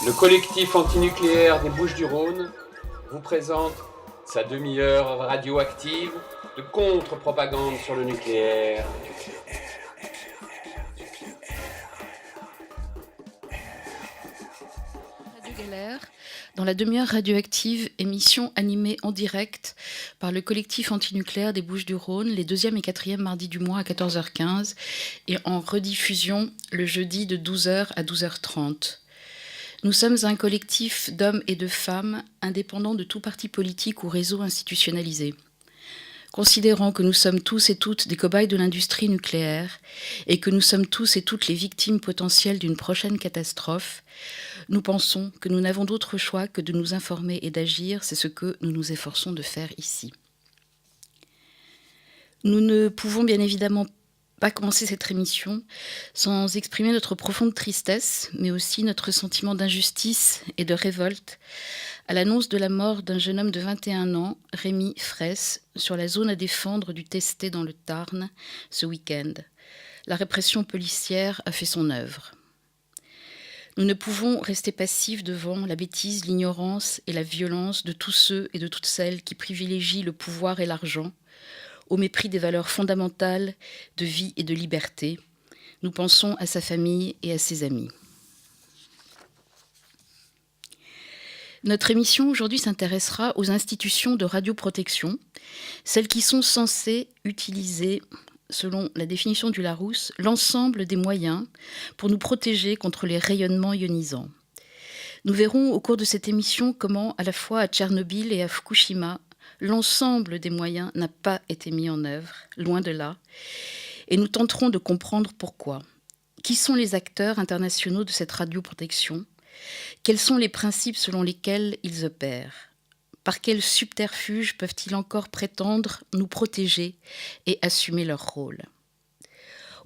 Le collectif antinucléaire des Bouches-du-Rhône vous présente sa demi-heure radioactive de contre-propagande sur le nucléaire. Radio Galère, dans la demi-heure radioactive, émission animée en direct par le collectif antinucléaire des Bouches-du-Rhône les 2e et 4e mardis du mois à 14h15 et en rediffusion le jeudi de 12h à 12h30. Nous sommes un collectif d'hommes et de femmes indépendants de tout parti politique ou réseau institutionnalisé. Considérant que nous sommes tous et toutes des cobayes de l'industrie nucléaire et que nous sommes tous et toutes les victimes potentielles d'une prochaine catastrophe, nous pensons que nous n'avons d'autre choix que de nous informer et d'agir, c'est ce que nous nous efforçons de faire ici. Nous ne pouvons bien évidemment pas commencer cette émission sans exprimer notre profonde tristesse, mais aussi notre sentiment d'injustice et de révolte à l'annonce de la mort d'un jeune homme de 21 ans, Rémi Fraisse, sur la zone à défendre du Testet dans le Tarn ce week-end. La répression policière a fait son œuvre. Nous ne pouvons rester passifs devant la bêtise, l'ignorance et la violence de tous ceux et de toutes celles qui privilégient le pouvoir et l'argent, au mépris des valeurs fondamentales de vie et de liberté. Nous pensons à sa famille et à ses amis. Notre émission aujourd'hui s'intéressera aux institutions de radioprotection, celles qui sont censées utiliser, selon la définition du Larousse, l'ensemble des moyens pour nous protéger contre les rayonnements ionisants. Nous verrons au cours de cette émission comment, à la fois à Tchernobyl et à Fukushima, l'ensemble des moyens n'a pas été mis en œuvre, loin de là, et nous tenterons de comprendre pourquoi. Qui sont les acteurs internationaux de cette radioprotection ? Quels sont les principes selon lesquels ils opèrent ? Par quels subterfuges peuvent-ils encore prétendre nous protéger et assumer leur rôle ?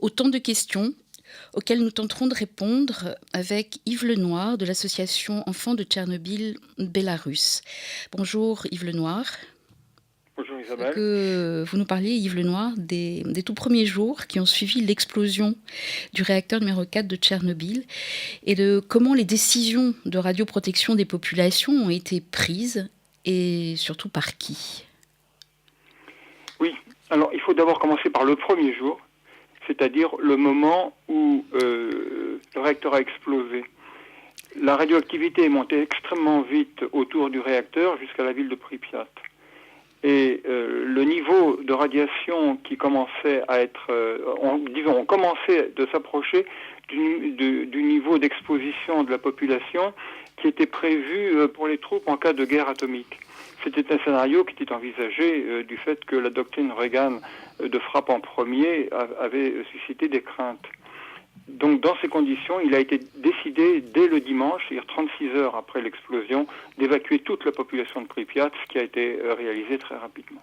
Autant de questions auxquelles nous tenterons de répondre avec Yves Lenoir de l'association Enfants de Tchernobyl Bélarus. Bonjour Yves Lenoir. Bonjour Isabelle. Que vous nous parliez, Yves Lenoir, des tout premiers jours qui ont suivi l'explosion du réacteur numéro 4 de Tchernobyl et de comment les décisions de radioprotection des populations ont été prises et surtout par qui. Oui, alors il faut d'abord commencer par le premier jour, c'est-à-dire le moment où le réacteur a explosé. La radioactivité est montée extrêmement vite autour du réacteur jusqu'à la ville de Pripyat. Et le niveau de radiation qui commençait à être, on commençait de s'approcher du niveau d'exposition de la population qui était prévu pour les troupes en cas de guerre atomique. C'était un scénario qui était envisagé du fait que la doctrine Reagan de frappe en premier avait suscité des craintes. Donc dans ces conditions, il a été décidé dès le dimanche, c'est-à-dire 36 heures après l'explosion, d'évacuer toute la population de Pripyat, ce qui a été réalisé très rapidement.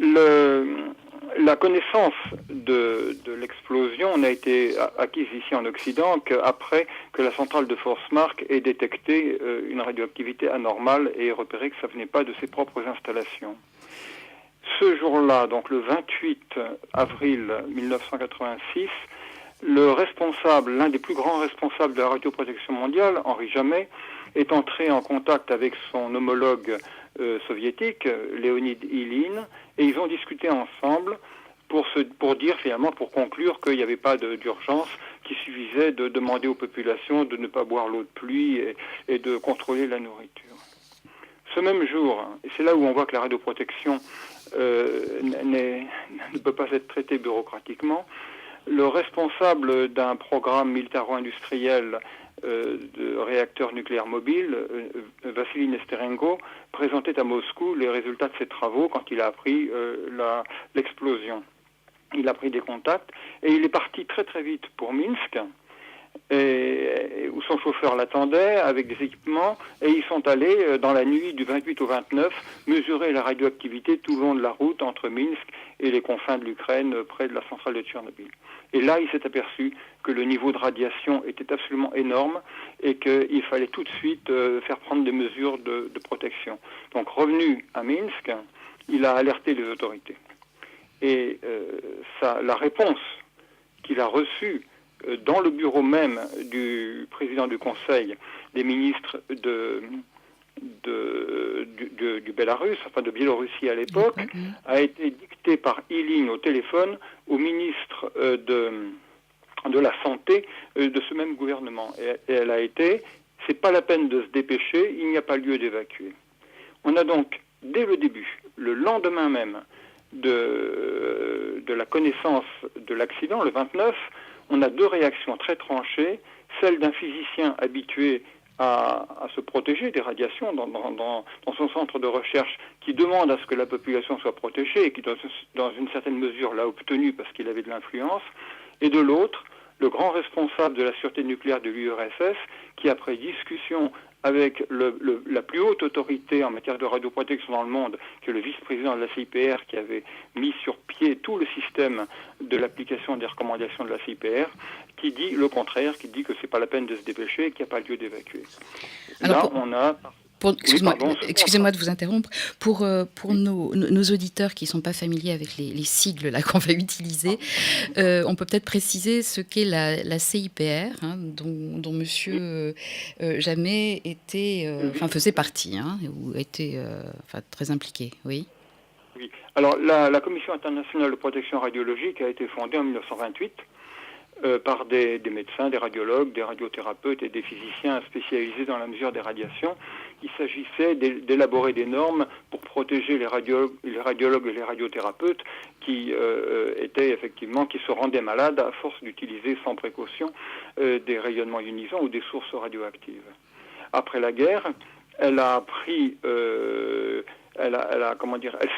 La connaissance de l'explosion n'a été acquise ici en Occident qu'après que la centrale de Forsmark ait détecté une radioactivité anormale et repéré que ça ne venait pas de ses propres installations. Ce jour-là, donc le 28 avril 1986, l'un des plus grands responsables de la radioprotection mondiale, Henri Jamet, est entré en contact avec son homologue soviétique, Léonid Ilyin, et ils ont discuté ensemble pour conclure qu'il n'y avait pas d'urgence, qu'il suffisait de demander aux populations de ne pas boire l'eau de pluie et de contrôler la nourriture. Ce même jour, et c'est là où on voit que la radioprotection ne peut pas être traitée bureaucratiquement, le responsable d'un programme militaro-industriel de réacteurs nucléaires mobiles, Vassili Nesterenko, présentait à Moscou les résultats de ses travaux quand il a appris l'explosion. Il a pris des contacts et il est parti très très vite pour Minsk, où son chauffeur l'attendait avec des équipements, et ils sont allés dans la nuit du 28 au 29 mesurer la radioactivité tout le long de la route entre Minsk et les confins de l'Ukraine près de la centrale de Tchernobyl. Et là, il s'est aperçu que le niveau de radiation était absolument énorme et qu'il fallait tout de suite faire prendre des mesures de protection. Donc revenu à Minsk, il a alerté les autorités. Et la réponse qu'il a reçue dans le bureau même du président du Conseil des ministres du Bélarus, enfin de Biélorussie à l'époque, a été dictée par Ilyin au téléphone au ministre de la Santé de ce même gouvernement. Et elle a été, c'est pas la peine de se dépêcher, il n'y a pas lieu d'évacuer. On a donc, dès le début, le lendemain même de la connaissance de l'accident, le 29, on a deux réactions très tranchées, celle d'un physicien habitué à se protéger des radiations dans son centre de recherche, qui demande à ce que la population soit protégée et qui, dans une certaine mesure, l'a obtenu parce qu'il avait de l'influence, et de l'autre, le grand responsable de la sûreté nucléaire de l'URSS, qui, après discussion avec la plus haute autorité en matière de radioprotection dans le monde, qui est le vice-président de la CIPR, qui avait mis sur pied tout le système de l'application des recommandations de la CIPR, qui dit le contraire, qui dit que c'est pas la peine de se dépêcher, qu'il n'y a pas lieu d'évacuer. Là, on a... Excusez-moi de vous interrompre. Pour nos auditeurs qui ne sont pas familiers avec les sigles là, qu'on va utiliser, on peut peut-être préciser ce qu'est la CIPR, hein, dont Monsieur Jamet faisait partie, hein, ou était très impliqué. Oui. Oui. Alors, la Commission internationale de protection radiologique a été fondée en 1928 par des médecins, des radiologues, des radiothérapeutes et des physiciens spécialisés dans la mesure des radiations. Il s'agissait d'élaborer des normes pour protéger les radiologues et les radiothérapeutes qui se rendaient malades à force d'utiliser sans précaution des rayonnements ionisants ou des sources radioactives. Après la guerre, elle a pris... Elle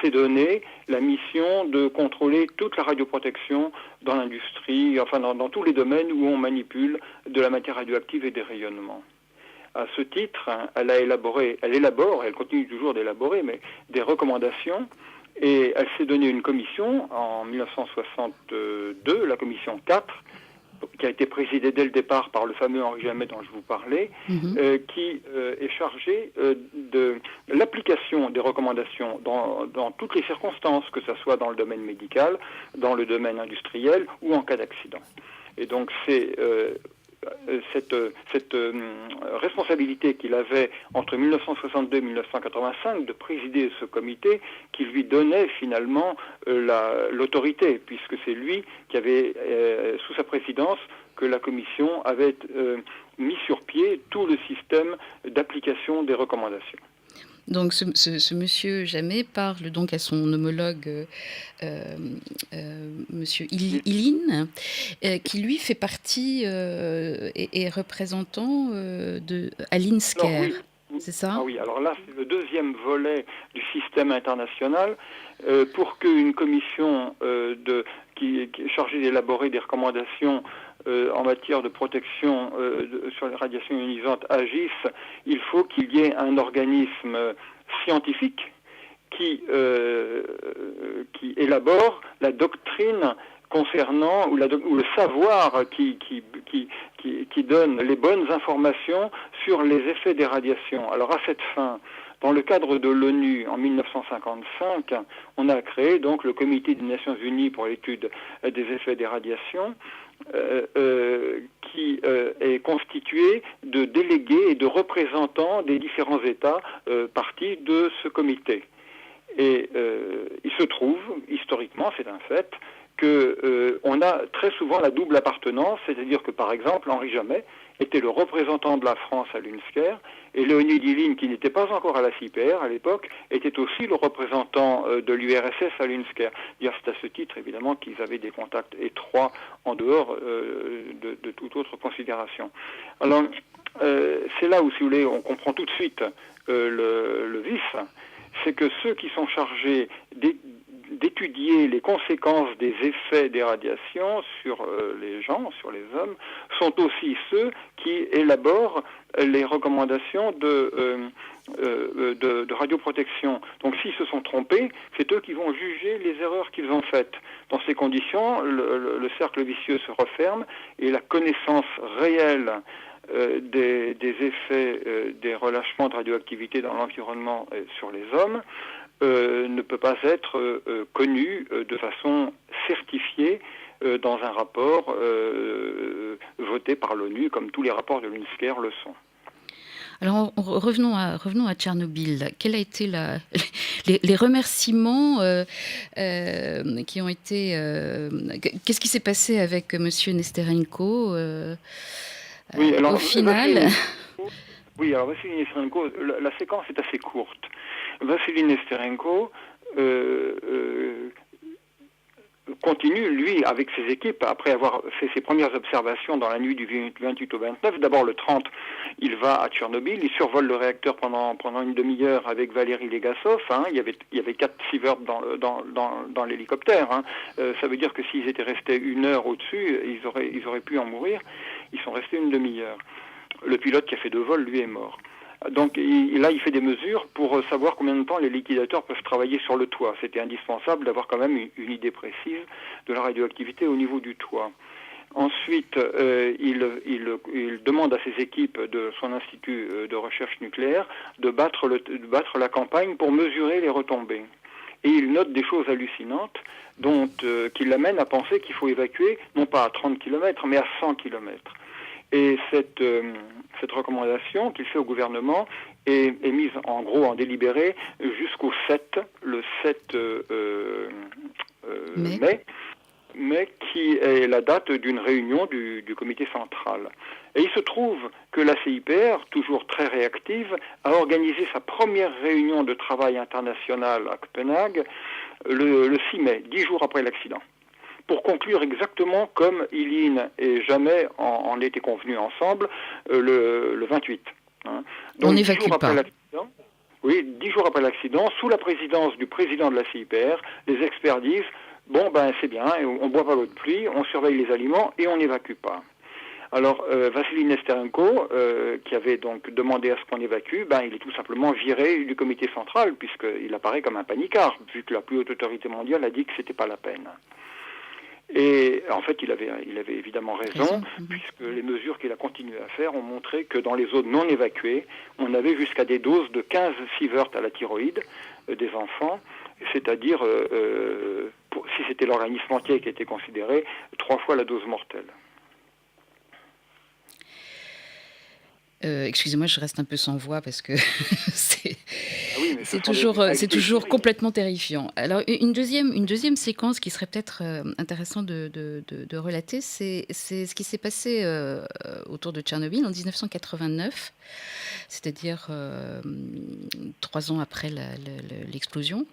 s'est donné la mission de contrôler toute la radioprotection dans l'industrie, enfin dans tous les domaines où on manipule de la matière radioactive et des rayonnements. À ce titre, elle continue toujours d'élaborer, mais des recommandations, et elle s'est donné une commission en 1962, la commission 4, qui a été présidée dès le départ par le fameux Henri Jamet dont je vous parlais, qui est chargé de l'application des recommandations dans toutes les circonstances, que ce soit dans le domaine médical, dans le domaine industriel ou en cas d'accident. Et donc c'est cette responsabilité qu'il avait entre 1962 et 1985 de présider ce comité qui lui donnait finalement l'autorité, puisque c'est lui qui avait, sous sa présidence, que la commission avait mis sur pied tout le système d'application des recommandations. Donc ce monsieur Jamet parle donc à son homologue monsieur Ilyin, qui lui fait partie et est représentant de Alinsker. C'est ça ? Ah oui, alors là c'est le deuxième volet du système international pour qu'une commission qui est chargée d'élaborer des recommandations en matière de protection sur les radiations ionisantes agissent, il faut qu'il y ait un organisme scientifique qui élabore la doctrine concernant ou le savoir qui donne les bonnes informations sur les effets des radiations. Alors à cette fin, dans le cadre de l'ONU, en 1955, on a créé donc le Comité des Nations Unies pour l'étude des effets des radiations, qui est constitué de délégués et de représentants des différents États partis de ce comité. Et il se trouve, historiquement, c'est un fait, qu'on a très souvent la double appartenance, c'est-à-dire que, par exemple, Henri Jamet était le représentant de la France à l'UNSCER, et Léonid Ilyin, qui n'était pas encore à la CIPR à l'époque, était aussi le représentant de l'URSS à l'UNSCER. C'est à ce titre, évidemment, qu'ils avaient des contacts étroits en dehors de toute autre considération. Alors, c'est là où, si vous voulez, on comprend tout de suite le vice, c'est que ceux qui sont chargés d'étudier les conséquences des effets des radiations sur les gens, sur les hommes, sont aussi ceux qui élaborent les recommandations de radioprotection. Donc s'ils se sont trompés, c'est eux qui vont juger les erreurs qu'ils ont faites. Dans ces conditions, le cercle vicieux se referme et la connaissance réelle des effets des relâchements de radioactivité dans l'environnement sur les hommes ne peut pas être connue de façon certifiée dans un rapport voté par l'ONU, comme tous les rapports de l'UNSCEAR le sont. Alors revenons à Tchernobyl. Quel a été les remerciements qui ont été... qu'est-ce qui s'est passé avec Monsieur Nesterenko Oui, alors, au final? alors Vassili Nesterenko, la séquence est assez courte. Vassili Nesterenko continue, lui, avec ses équipes, après avoir fait ses premières observations dans la nuit du 28 au 29. D'abord, le 30, il va à Tchernobyl, il survole le réacteur pendant une demi-heure avec Valéry Legasov. Il y avait 4 sieverts dans l'hélicoptère. Ça veut dire que s'ils étaient restés une heure au-dessus, ils auraient pu en mourir. Ils sont restés une demi-heure. Le pilote qui a fait 2 vols, lui, est mort. Donc là, il fait des mesures pour savoir combien de temps les liquidateurs peuvent travailler sur le toit. C'était indispensable d'avoir quand même une idée précise de la radioactivité au niveau du toit. Ensuite, il demande à ses équipes de son institut de recherche nucléaire de battre la campagne pour mesurer les retombées. Et il note des choses hallucinantes qui l'amènent à penser qu'il faut évacuer non pas à 30 km, mais à 100 km. Et cette recommandation qu'il fait au gouvernement est mise en gros en délibéré jusqu'au 7 mai, qui est la date d'une réunion du comité central. Et il se trouve que la CIPR, toujours très réactive, a organisé sa première réunion de travail international à Copenhague le 6 mai, 10 jours après l'accident, pour conclure exactement comme Ilyin et Jamais en étaient convenus ensemble le 28. Donc, on n'évacue pas. 10 jours après l'accident, sous la présidence du président de la CIPR, les experts disent « Bon, c'est bien, on ne boit pas l'eau de pluie, on surveille les aliments et on n'évacue pas ». Alors, Vassili Nesterenko, qui avait donc demandé à ce qu'on évacue, il est tout simplement viré du comité central, puisqu'il apparaît comme un panicard, vu que la plus haute autorité mondiale a dit que ce n'était pas la peine. Et en fait, il avait évidemment raison, puisque les mesures qu'il a continué à faire ont montré que dans les zones non évacuées, on avait jusqu'à des doses de 15 sieverts à la thyroïde des enfants, c'est-à-dire, si c'était l'organisme entier qui était considéré, 3 fois la dose mortelle. Excusez-moi, je reste un peu sans voix parce que c'est toujours complètement terrifiant. Alors, une deuxième séquence qui serait peut-être intéressant de relater, c'est ce qui s'est passé autour de Tchernobyl en 1989, c'est-à-dire 3 ans après l'explosion.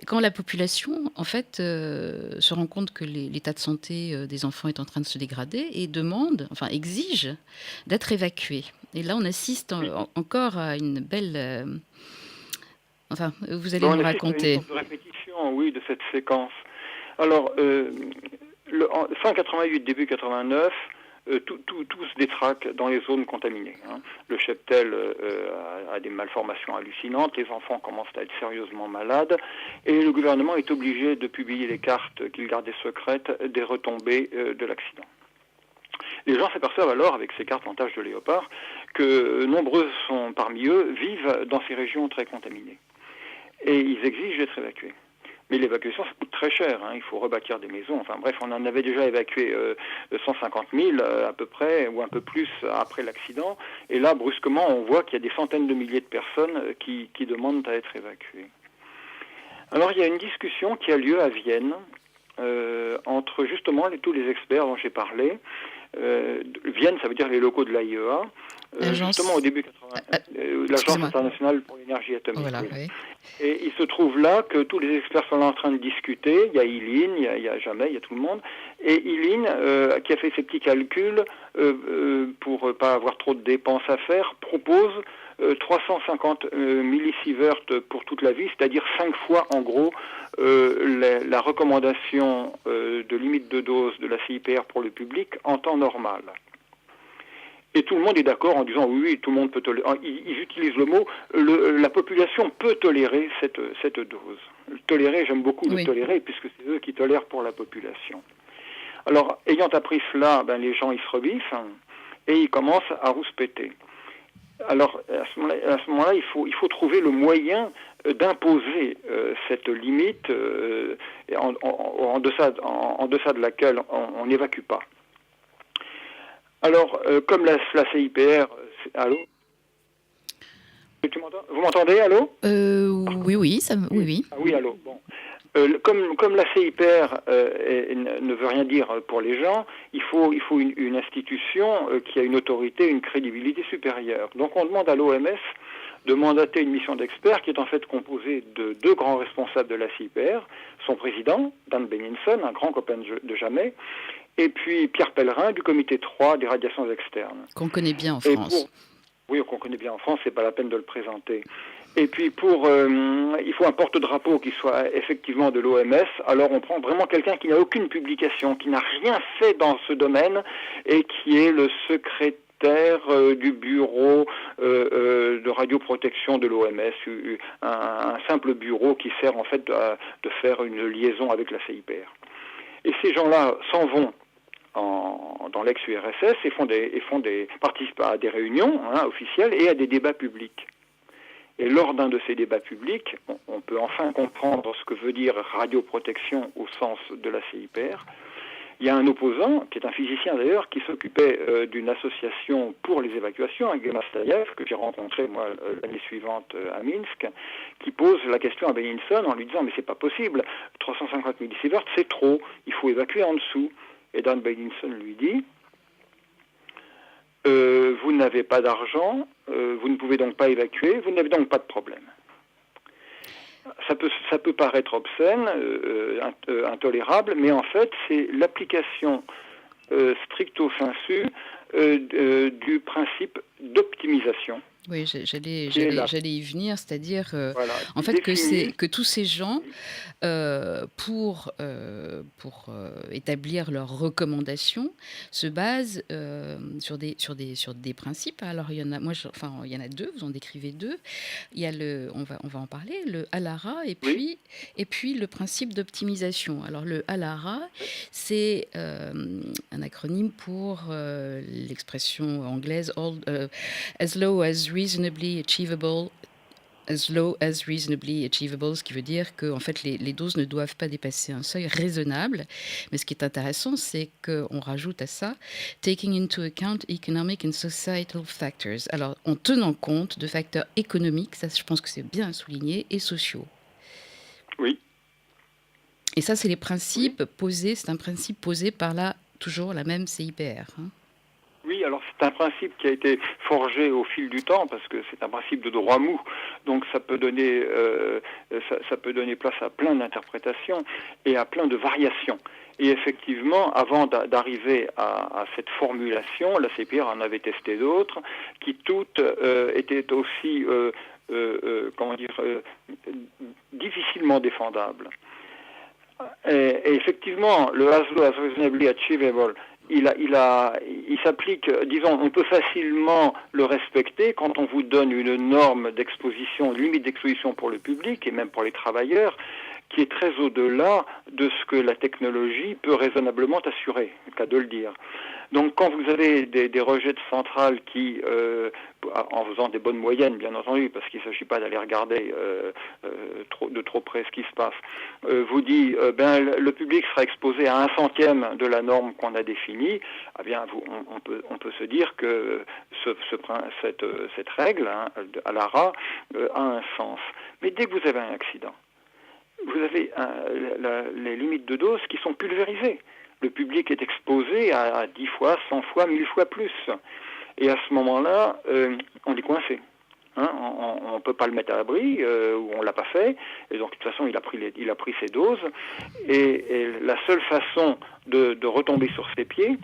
Et quand la population, en fait, se rend compte que l'état de santé des enfants est en train de se dégrader et exige d'être évacués. Et là, on assiste encore à une belle... vous allez nous raconter. Une sorte de répétition, oui, de cette séquence. Alors, fin 88, début 89, tout se détraque dans les zones contaminées. Le cheptel a des malformations hallucinantes, les enfants commencent à être sérieusement malades, et le gouvernement est obligé de publier les cartes qu'il gardait secrètes des retombées de l'accident. Les gens s'aperçoivent alors, avec ces cartes en taches de léopard, que nombreux parmi eux vivent dans ces régions très contaminées. Et ils exigent d'être évacués. Mais l'évacuation, ça coûte très cher. Il faut rebâtir des maisons. Enfin bref, on en avait déjà évacué 150 000 à peu près, ou un peu plus après l'accident. Et là, brusquement, on voit qu'il y a des centaines de milliers de personnes qui demandent à être évacuées. Alors il y a une discussion qui a lieu à Vienne entre justement tous les experts dont j'ai parlé. Vienne, ça veut dire les locaux de l'AIEA. Justement au début l'Agence internationale pour l'énergie atomique. Voilà, oui. Et il se trouve là que tous les experts sont là en train de discuter. Il y a Ilyin, il y a Jamais, il y a tout le monde. Et Ilyin, qui a fait ses petits calculs pour pas avoir trop de dépenses à faire, propose 350 millisieverts pour toute la vie, c'est-à-dire 5 fois en gros la recommandation de limite de dose de la CIPR pour le public en temps normal. Et tout le monde est d'accord en disant oui, tout le monde peut tolérer. Ils utilisent le mot la population peut tolérer cette dose. Tolérer, j'aime beaucoup le tolérer puisque c'est eux qui tolèrent pour la population. Alors, ayant appris cela, les gens ils se rebiffent et ils commencent à rouspéter. Alors, à ce moment-là, il faut trouver le moyen d'imposer cette limite en deçà de laquelle on n'évacue pas. Alors, comme la CIPR... Allô ? Vous m'entendez, allô ? Oui, oui. Ah oui, allô, bon. Comme la CIPR ne veut rien dire pour les gens, il faut une institution qui a une autorité, une crédibilité supérieure. Donc on demande à l'OMS de mandater une mission d'experts qui est en fait composée de 2 grands responsables de la CIPR, son président, Dan Benninson, un grand copain de jamais, et puis Pierre Pellerin du comité 3 des radiations externes. Qu'on connaît bien en France. Oui, qu'on connaît bien en France, c'est pas la peine de le présenter. Et puis il faut un porte-drapeau qui soit effectivement de l'OMS. Alors on prend vraiment quelqu'un qui n'a aucune publication, qui n'a rien fait dans ce domaine et qui est le secrétaire du bureau de radioprotection de l'OMS, un simple bureau qui sert en fait de faire une liaison avec la CIPR. Et ces gens-là s'en vont dans l'ex-URSS et participent à des réunions officielles et à des débats publics. Et lors d'un de ces débats publics, on peut enfin comprendre ce que veut dire radioprotection au sens de la CIPR. Il y a un opposant, qui est un physicien d'ailleurs, qui s'occupait d'une association pour les évacuations, un Gemastayev, que j'ai rencontré moi l'année suivante à Minsk, qui pose la question à Benninson en lui disant « mais c'est pas possible, 350 millisieverts c'est trop, il faut évacuer en dessous ». Et Dan Benninson lui dit vous n'avez pas d'argent, vous ne pouvez donc pas évacuer, vous n'avez donc pas de problème. Ça peut paraître obscène, intolérable, mais en fait, c'est l'application stricto sensu du principe d'optimisation. Oui, j'allais y venir, c'est-à-dire en fait que tous ces gens, pour établir leurs recommandations, se basent sur des principes. Alors il y en a, il y en a 2. Vous en décrivez 2. Il y a on va en parler, le ALARA et puis le principe d'optimisation. Alors le ALARA, c'est un acronyme pour l'expression anglaise as low as reasonably achievable, ce qui veut dire que en fait les doses ne doivent pas dépasser un seuil raisonnable. Mais ce qui est intéressant, c'est qu'on rajoute à ça taking into account economic and societal factors. Alors en tenant compte de facteurs économiques, ça je pense que c'est bien souligné, et sociaux. Oui. Et ça c'est les principes posés. C'est un principe posé par toujours la même CIPR. Oui, alors c'est un principe qui a été forgé au fil du temps parce que c'est un principe de droit mou, donc ça peut donner place à plein d'interprétations et à plein de variations. Et effectivement, avant d'arriver à cette formulation, la CIPR en avait testé d'autres qui toutes étaient aussi difficilement défendables. Et effectivement, le as low as reasonably achievable, il s'applique, disons, on peut facilement le respecter quand on vous donne une norme d'exposition, une limite d'exposition pour le public et même pour les travailleurs, qui est très au-delà de ce que la technologie peut raisonnablement assurer, c'est le cas de le dire. Donc quand vous avez des rejets de centrales qui, en faisant des bonnes moyennes bien entendu, parce qu'il ne s'agit pas d'aller regarder de trop près ce qui se passe, vous dit le public sera exposé à 1/100 de la norme qu'on a définie, eh bien on peut se dire que cette règle à l'ARA a un sens. Mais dès que vous avez un accident, vous avez les limites de dose qui sont pulvérisées. Le public est exposé à 10 fois, 100 fois, 1000 fois plus. Et à ce moment-là, on est coincé. On ne peut pas le mettre à l'abri, ou on ne l'a pas fait. Et donc, de toute façon, il a pris ses doses. Et la seule façon de retomber sur ses pieds,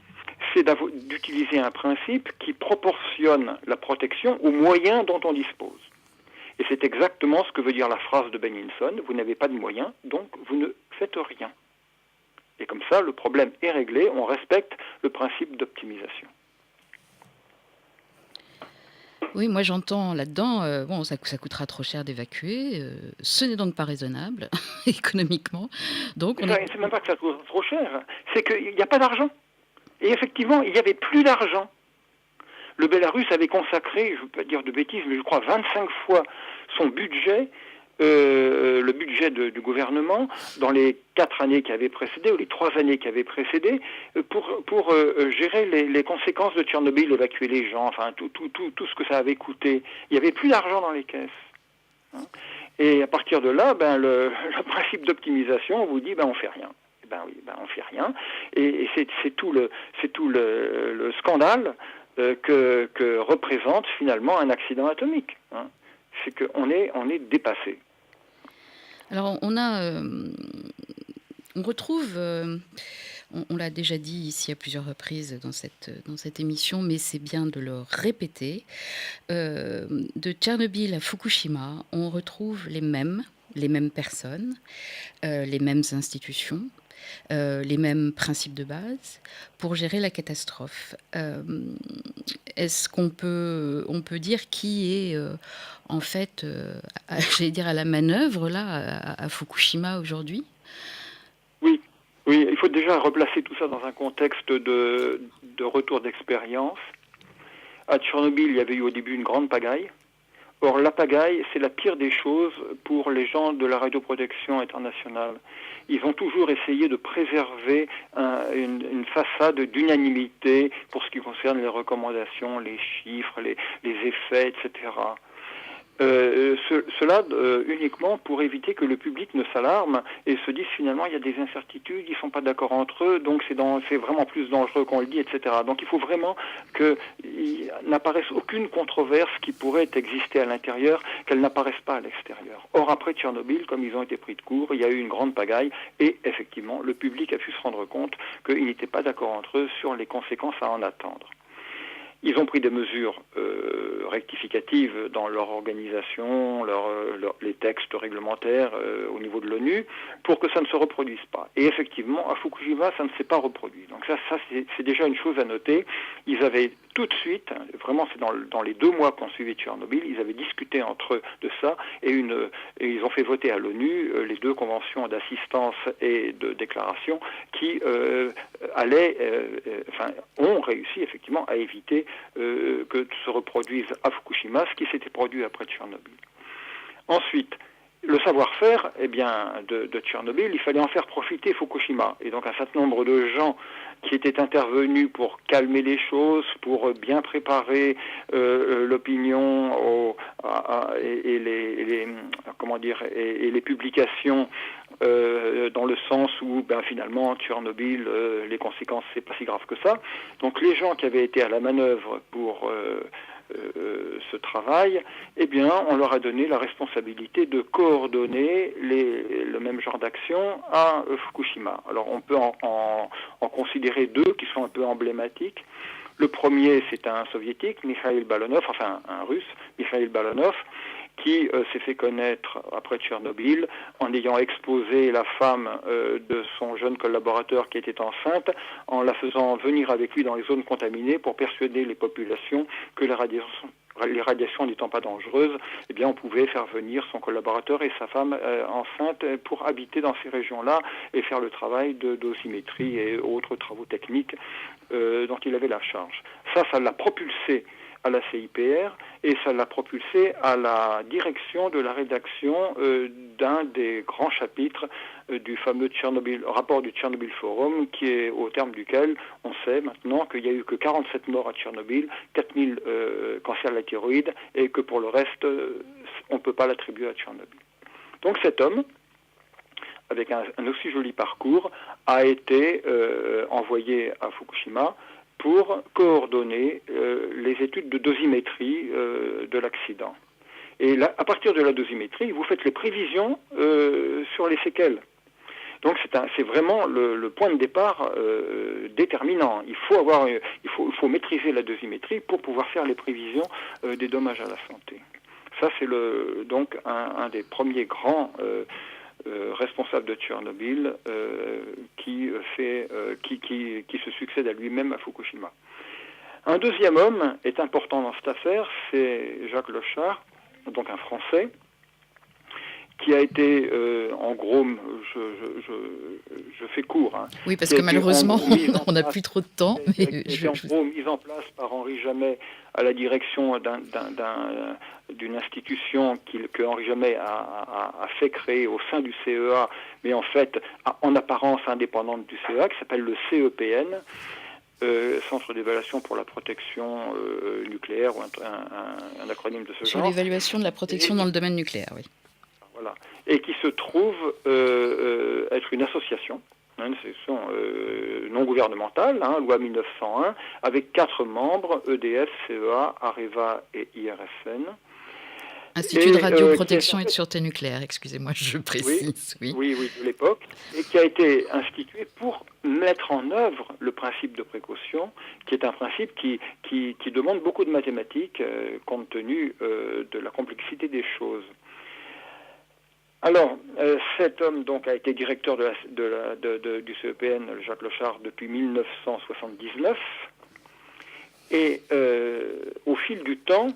c'est d'utiliser un principe qui proportionne la protection aux moyens dont on dispose. Et c'est exactement ce que veut dire la phrase de Benninson. Vous n'avez pas de moyens, donc vous ne faites rien. Et comme ça, le problème est réglé, on respecte le principe d'optimisation. Oui, moi j'entends là-dedans, ça coûtera trop cher d'évacuer, ce n'est donc pas raisonnable, économiquement. Donc c'est même pas que ça coûte trop cher, c'est qu'il n'y a pas d'argent. Et effectivement, il n'y avait plus d'argent. Le Bélarus avait consacré, je ne veux pas dire de bêtises, mais je crois 25 fois son budget, le budget du gouvernement, dans les 4 années qui avaient précédé, ou les 3 années qui avaient précédé, pour gérer les conséquences de Tchernobyl, évacuer les gens, enfin tout ce que ça avait coûté. Il n'y avait plus d'argent dans les caisses. Hein. Et à partir de là, le principe d'optimisation vous dit on fait rien. On fait rien. Et c'est tout le scandale que représente finalement un accident atomique. Hein. C'est qu'on est dépassé. Alors on retrouve, on l'a déjà dit ici à plusieurs reprises dans cette émission, mais c'est bien de le répéter, de Tchernobyl à Fukushima, on retrouve les mêmes personnes, les mêmes institutions, les mêmes principes de base pour gérer la catastrophe. Est-ce qu'on peut dire qui est en fait, j'allais dire à la manœuvre là à Fukushima aujourd'hui ? Oui, il faut déjà replacer tout ça dans un contexte de retour d'expérience. À Tchernobyl, il y avait eu au début une grande pagaille. Or, la pagaille, c'est la pire des choses pour les gens de la radioprotection internationale. Ils ont toujours essayé de préserver une façade d'unanimité pour ce qui concerne les recommandations, les chiffres, les effets, etc. Cela uniquement pour éviter que le public ne s'alarme et se dise finalement il y a des incertitudes, ils ne sont pas d'accord entre eux, donc c'est vraiment plus dangereux qu'on le dit, etc. Donc il faut vraiment qu'il n'apparaisse aucune controverse qui pourrait exister à l'intérieur, qu'elle n'apparaisse pas à l'extérieur. Or après Tchernobyl, comme ils ont été pris de court, il y a eu une grande pagaille et effectivement le public a pu se rendre compte qu'ils n'étaient pas d'accord entre eux sur les conséquences à en attendre. Ils ont pris des mesures rectificatives dans leur organisation, les textes réglementaires au niveau de l'ONU, pour que ça ne se reproduise pas. Et effectivement, à Fukushima, ça ne s'est pas reproduit. Donc ça c'est déjà une chose à noter. Ils avaient tout de suite, vraiment c'est dans les 2 mois qu'on suivi Tchernobyl, ils avaient discuté entre eux de ça et ils ont fait voter à l'ONU les 2 conventions d'assistance et de déclaration qui ont réussi effectivement à éviter que se reproduise à Fukushima ce qui s'était produit après Tchernobyl. Ensuite, le savoir-faire de Tchernobyl, il fallait en faire profiter Fukushima. Et donc un certain nombre de gens qui étaient intervenus pour calmer les choses, pour bien préparer l'opinion et les publications dans le sens où finalement Tchernobyl, les conséquences c'est pas si grave que ça. Donc les gens qui avaient été à la manœuvre pour ce travail, on leur a donné la responsabilité de coordonner le même genre d'action à Fukushima. Alors on peut en considérer 2 qui sont un peu emblématiques. Le premier, c'est un soviétique, Mikhail Balonov, enfin un russe, Mikhail Balonov, qui s'est fait connaître après Tchernobyl en ayant exposé la femme de son jeune collaborateur qui était enceinte, en la faisant venir avec lui dans les zones contaminées pour persuader les populations que les radiations n'étant pas dangereuses, on pouvait faire venir son collaborateur et sa femme enceinte pour habiter dans ces régions-là et faire le travail de dosimétrie et autres travaux techniques dont il avait la charge. Ça l'a propulsé à la CIPR et ça l'a propulsé à la direction de la rédaction d'un des grands chapitres du fameux rapport du Tchernobyl Forum, qui est au terme duquel on sait maintenant qu'il n'y a eu que 47 morts à Tchernobyl, 4000 cancers de la thyroïde et que pour le reste, on ne peut pas l'attribuer à Tchernobyl. Donc cet homme, avec un aussi joli parcours, a été envoyé à Fukushima pour coordonner les études de dosimétrie de l'accident. Et là, à partir de la dosimétrie, vous faites les prévisions sur les séquelles. Donc c'est vraiment le point de départ déterminant. Il faut maîtriser la dosimétrie pour pouvoir faire les prévisions des dommages à la santé. Ça c'est donc un des premiers grands responsable de Tchernobyl qui se succède à lui-même à Fukushima. Un deuxième homme est important dans cette affaire, c'est Jacques Lochard, donc un Français, qui a été, en gros, je fais court. Hein, oui, parce que malheureusement, on n'a plus trop de temps. Qui a été en gros mise en place par Henri Jamet à la direction d'une institution que Henri Jamet a fait créer au sein du CEA, mais en fait, en apparence indépendante du CEA, qui s'appelle le CEPN, Centre d'évaluation pour la protection nucléaire, ou un acronyme de ce genre. Sur l'évaluation de la protection dans le domaine nucléaire, oui. Voilà. Et qui se trouve être une association, une association non gouvernementale, loi 1901, avec 4 membres, EDF, CEA, Areva et IRSN. Institut de radioprotection et de sûreté nucléaire, excusez-moi, je précise. Oui, de l'époque, et qui a été institué pour mettre en œuvre le principe de précaution, qui est un principe qui demande beaucoup de mathématiques, compte tenu de la complexité des choses. Alors, cet homme donc a été directeur du CEPN, Jacques Lochart, depuis 1979. Et au fil du temps,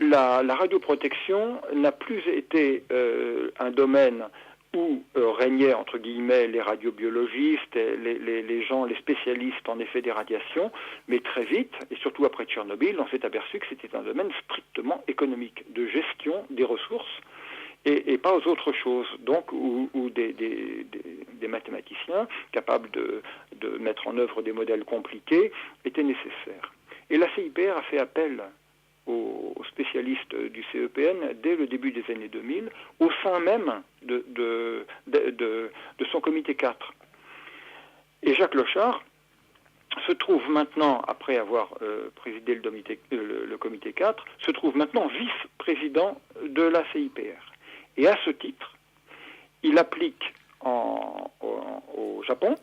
la radioprotection n'a plus été un domaine où régnaient, entre guillemets, les radiobiologistes, les spécialistes en effet des radiations, mais très vite, et surtout après Tchernobyl, on s'est aperçu que c'était un domaine strictement économique, de gestion des ressources, et pas aux autres choses, donc où des mathématiciens capables de mettre en œuvre des modèles compliqués étaient nécessaires. Et la CIPR a fait appel aux spécialistes du CEPN dès le début des années 2000, au sein même de son comité 4. Et Jacques Lochart se trouve maintenant, après avoir présidé le comité 4, se trouve maintenant vice-président de la CIPR. Et à ce titre, il applique au Japon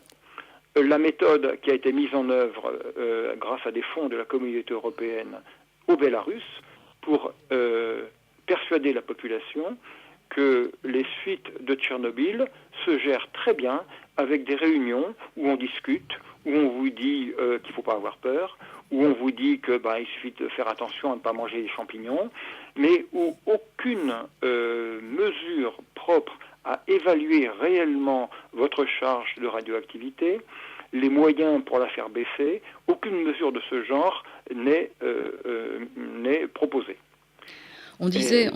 la méthode qui a été mise en œuvre grâce à des fonds de la communauté européenne au Bélarus pour persuader la population que les suites de Tchernobyl se gèrent très bien avec des réunions où on discute, où on vous dit qu'il ne faut pas avoir peur, où on vous dit que il suffit de faire attention à ne pas manger les champignons, mais où aucune mesure propre à évaluer réellement votre charge de radioactivité, les moyens pour la faire baisser, aucune mesure de ce genre n'est proposée. On disait...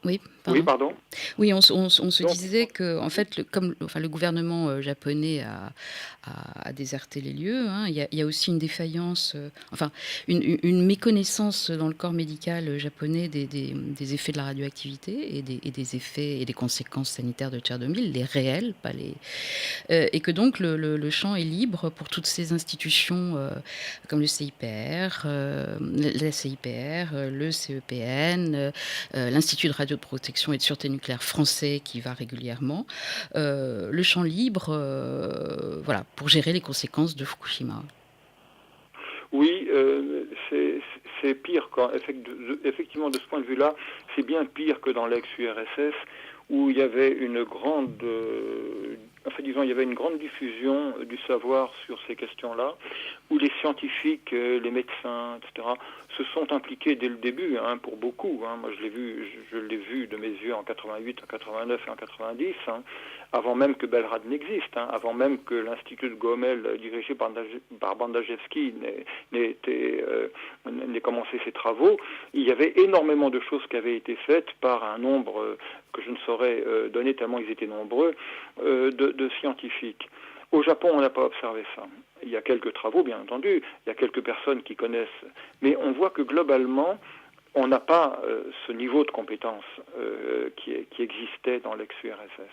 Oui, pardon. Oui, on se disait que, en fait, le gouvernement japonais a déserté les lieux. Il y a aussi une défaillance, une méconnaissance dans le corps médical japonais des effets de la radioactivité et des effets et des conséquences sanitaires de Tchernobyl, les réels, pas les. Et que donc le champ est libre pour toutes ces institutions comme le CIPR, la CIPR, le CEPN, l'Institut de radioprotection et de sûreté nucléaire français qui va régulièrement, le champ libre pour gérer les conséquences de Fukushima. Oui, c'est pire effectivement de ce point de vue-là, c'est bien pire que dans l'ex-URSS où il y avait une grande diffusion du savoir sur ces questions-là, où les scientifiques, les médecins, etc., se sont impliqués dès le début, pour beaucoup. Moi, je l'ai vu de mes yeux en 88, en 89 et en 90, avant même que Belgrade n'existe, avant même que l'Institut de Gomel, dirigé par Bandajevski, n'ait commencé ses travaux. Il y avait énormément de choses qui avaient été faites par un nombre que je ne saurais donner tellement ils étaient nombreux, de scientifiques. Au Japon, on n'a pas observé ça. Il y a quelques travaux, bien entendu, il y a quelques personnes qui connaissent, mais on voit que globalement, on n'a pas ce niveau de compétence qui existait dans l'ex-URSS.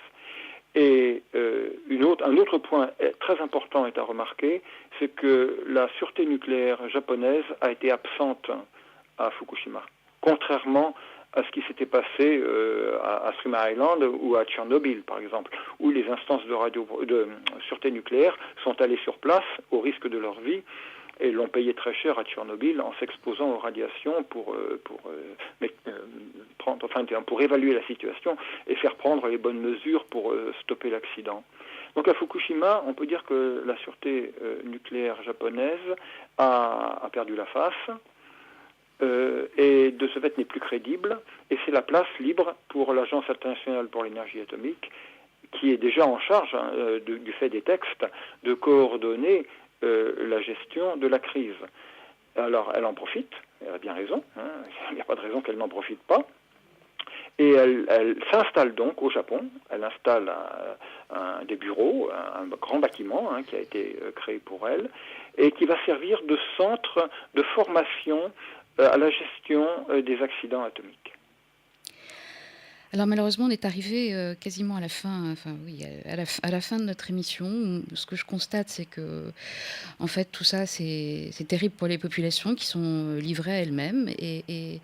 Et un autre point très important est à remarquer, c'est que la sûreté nucléaire japonaise a été absente à Fukushima, contrairement à ce qui s'était passé à Three Mile Island ou à Tchernobyl, par exemple, où les instances de sûreté nucléaire sont allées sur place au risque de leur vie et l'ont payé très cher à Tchernobyl en s'exposant aux radiations pour évaluer la situation et faire prendre les bonnes mesures pour stopper l'accident. Donc à Fukushima, on peut dire que la sûreté nucléaire japonaise a perdu la face. et de ce fait n'est plus crédible, et c'est la place libre pour l'Agence internationale pour l'énergie atomique, qui est déjà en charge du fait des textes de coordonner la gestion de la crise. Alors elle en profite, elle a bien raison, il n'y a pas de raison qu'elle n'en profite pas, et elle s'installe donc au Japon, elle installe des bureaux, un grand bâtiment qui a été créé pour elle, et qui va servir de centre de formation à la gestion des accidents atomiques. Alors malheureusement, on est arrivé quasiment à la fin, à la fin de notre émission. Ce que je constate, c'est que, en fait, tout ça, c'est terrible pour les populations qui sont livrées à elles-mêmes, et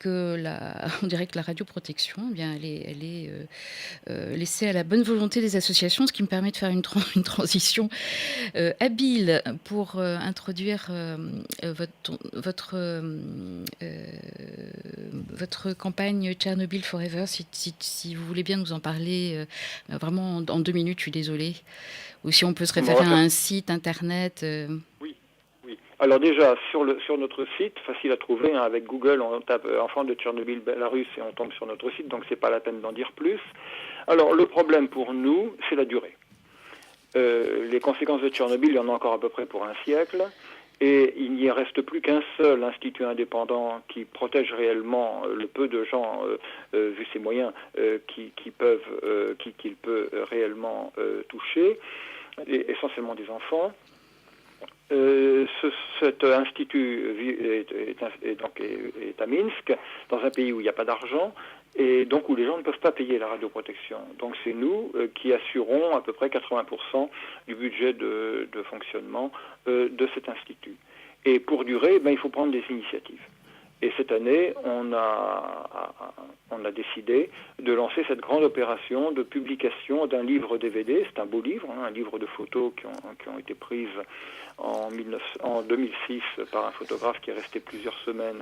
que on dirait que la radioprotection, eh bien, elle est laissée à la bonne volonté des associations, ce qui me permet de faire une transition habile pour introduire votre campagne Tchernobyl Forever, si vous voulez bien nous en parler vraiment en 2 minutes, je suis désolée. Ou si on peut se référer à un site internet. Oui. Alors déjà, sur notre site, facile à trouver, avec Google, on tape enfants de Tchernobyl Bélarus et on tombe sur notre site, donc c'est pas la peine d'en dire plus. Alors le problème pour nous, c'est la durée. Les conséquences de Tchernobyl, il y en a encore à peu près pour un siècle. Et il n'y reste plus qu'un seul institut indépendant qui protège réellement le peu de gens, vu ses moyens, qu'il peut réellement toucher, et essentiellement des enfants. Cet institut est à Minsk, dans un pays où il n'y a pas d'argent, et donc où les gens ne peuvent pas payer la radioprotection. Donc c'est nous qui assurons à peu près 80% du budget de fonctionnement de cet institut. Et pour durer, il faut prendre des initiatives. Et cette année, on a décidé de lancer cette grande opération de publication d'un livre DVD. C'est un beau livre, un livre de photos qui ont été prises en 2006 par un photographe qui est resté plusieurs semaines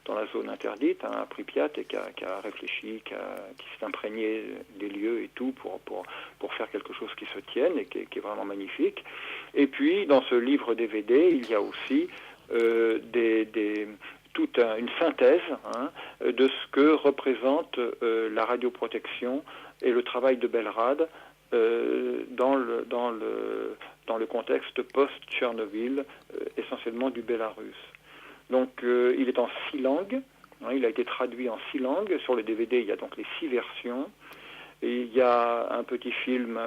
dans la zone interdite, à Pripyat, et qui a réfléchi, qui s'est imprégné des lieux et tout pour faire quelque chose qui se tienne et qui est vraiment magnifique. Et puis, dans ce livre DVD, il y a aussi toute une synthèse de ce que représente la radioprotection et le travail de Belrad dans le contexte post-Tchernobyl, essentiellement du Bélarus. Donc il est en 6 langues, il a été traduit en 6 langues. Sur le DVD, il y a donc les 6 versions. Et il y a un petit film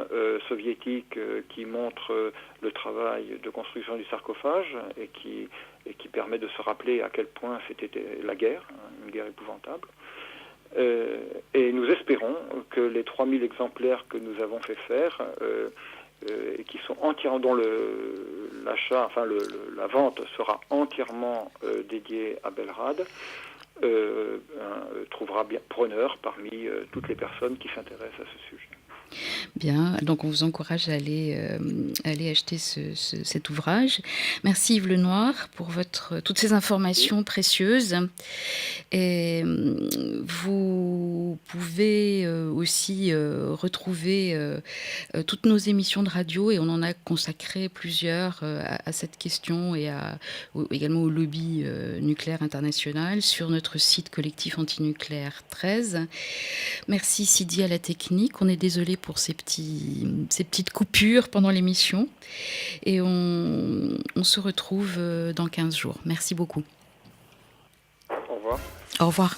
soviétique qui montre le travail de construction du sarcophage et qui permet de se rappeler à quel point c'était la guerre, une guerre épouvantable. Et nous espérons que les 3000 exemplaires que nous avons fait faire, et qui sont entièrement, dont la vente sera entièrement dédiée à Belrad, trouvera bien preneur parmi toutes les personnes qui s'intéressent à ce sujet. Bien, donc on vous encourage à aller acheter cet ouvrage. Merci Yves Lenoir pour toutes ces informations précieuses. Et vous pouvez aussi retrouver toutes nos émissions de radio, et on en a consacré plusieurs à cette question et également au lobby nucléaire international sur notre site collectif antinucléaire 13. Merci Sidi à la technique. On est désolé pour ces petites coupures pendant l'émission, et on se retrouve dans 15 jours. Merci beaucoup. Au revoir. Au revoir.